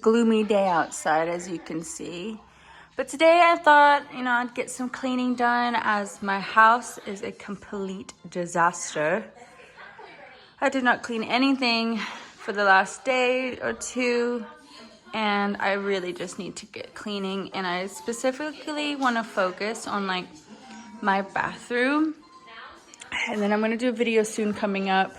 gloomy day outside, as you can see. But today I thought, I'd get some cleaning done as my house is a complete disaster. I did not clean anything for the last day or two, and I really just need to get cleaning. And I specifically want to focus on like my bathroom. And then I'm going to do a video soon coming up.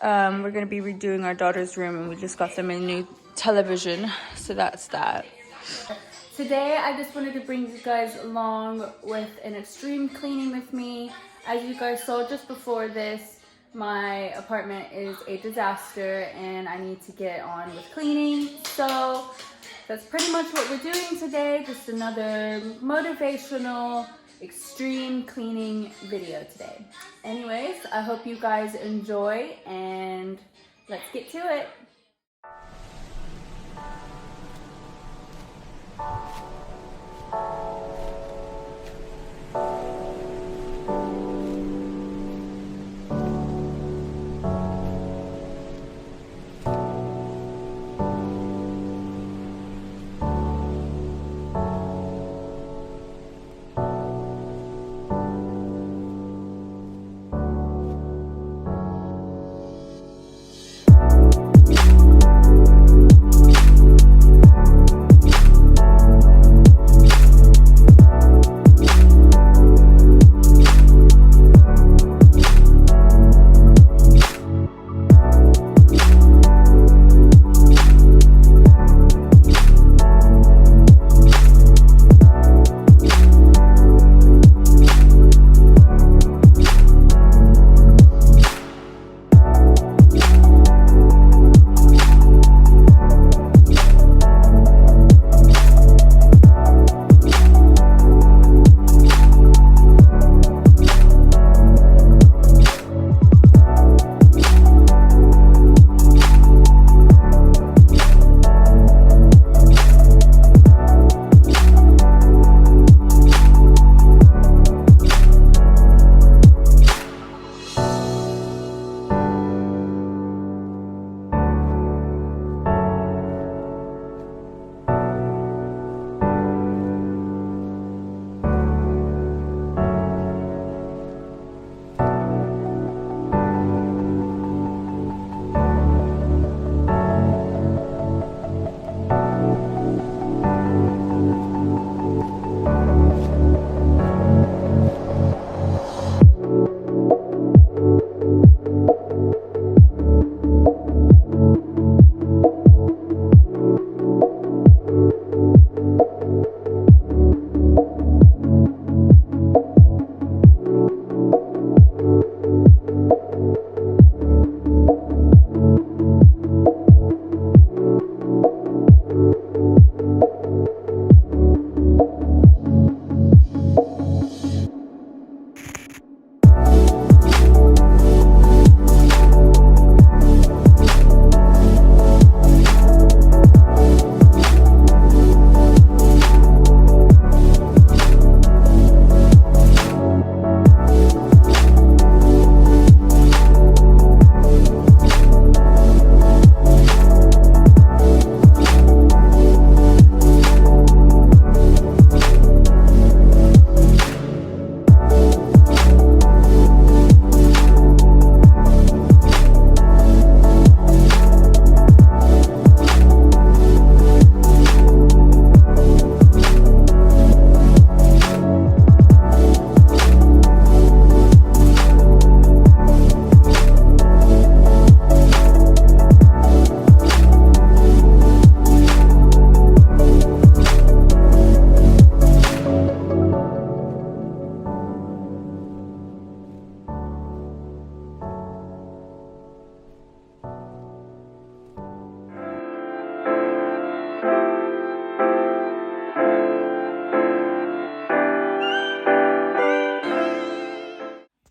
We're going to be redoing our daughter's room, and we just got them a new television, so that's that. Today I just wanted to bring you guys along with an extreme cleaning with me. As you guys saw just before this, my apartment is a disaster and I need to get on with cleaning. So that's pretty much what we're doing today. Just another motivational extreme cleaning video today. Anyways, I hope you guys enjoy, and let's get to it.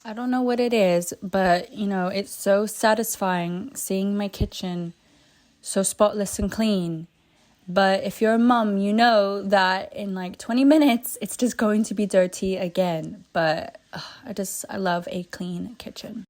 I don't know what it is, but it's so satisfying seeing my kitchen so spotless and clean. But if you're a mom, you know that in like 20 minutes, it's just going to be dirty again. But I love a clean kitchen.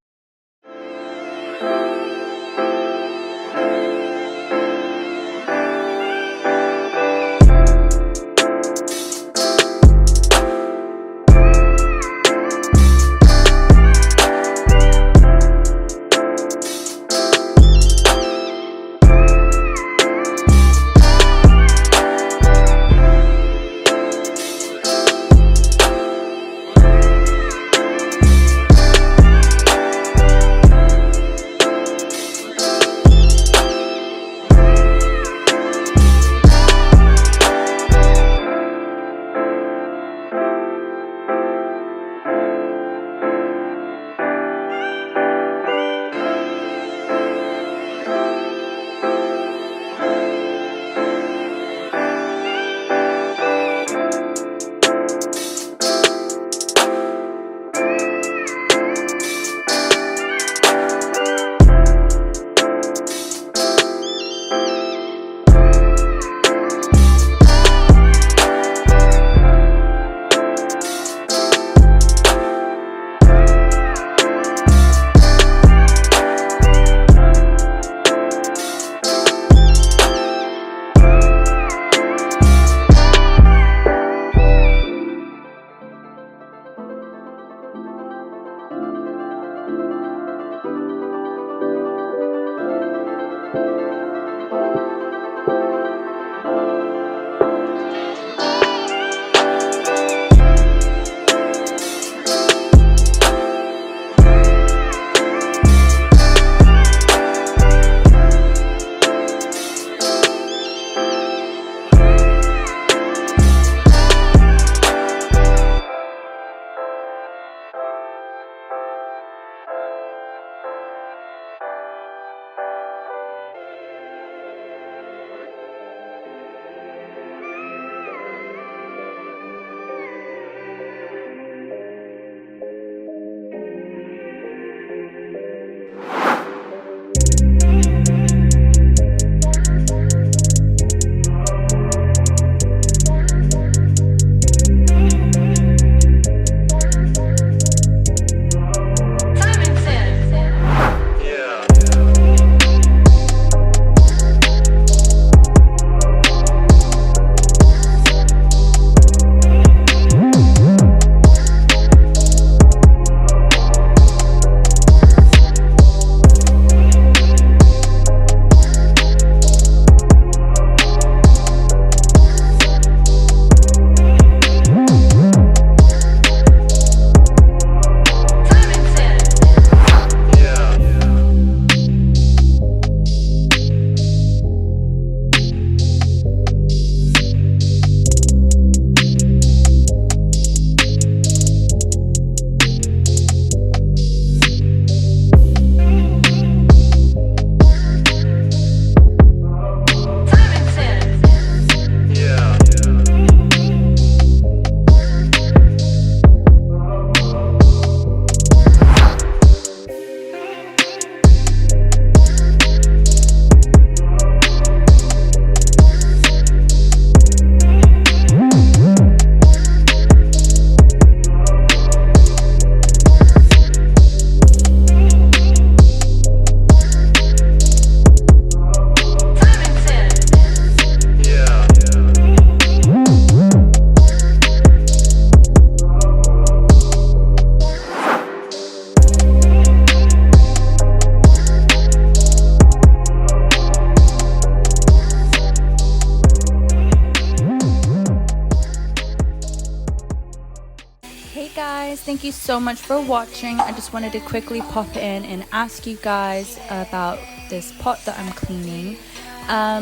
guys, thank you so much for watching. I just wanted to quickly pop in and ask you guys about this pot that I'm cleaning.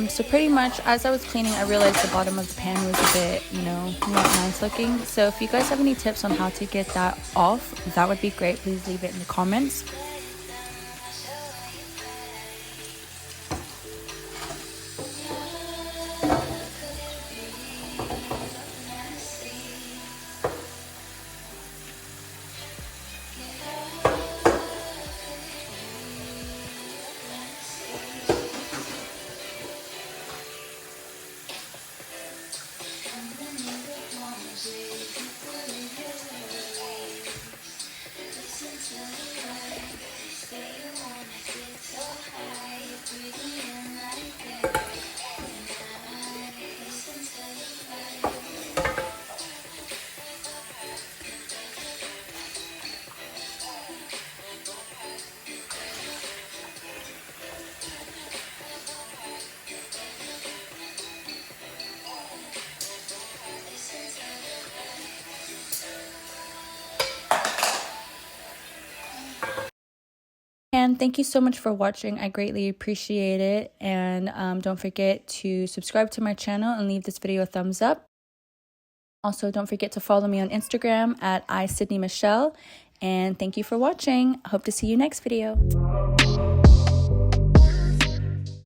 So pretty much as I was cleaning, I realized the bottom of the pan was a bit, not nice looking. So if you guys have any tips on how to get that off, that would be great. Please leave it in the comments. And thank you so much for watching. I greatly appreciate it. And don't forget to subscribe to my channel and leave this video a thumbs up. Also, don't forget to follow me on Instagram at iSydneyMichelle. And thank you for watching. I hope to see you next video.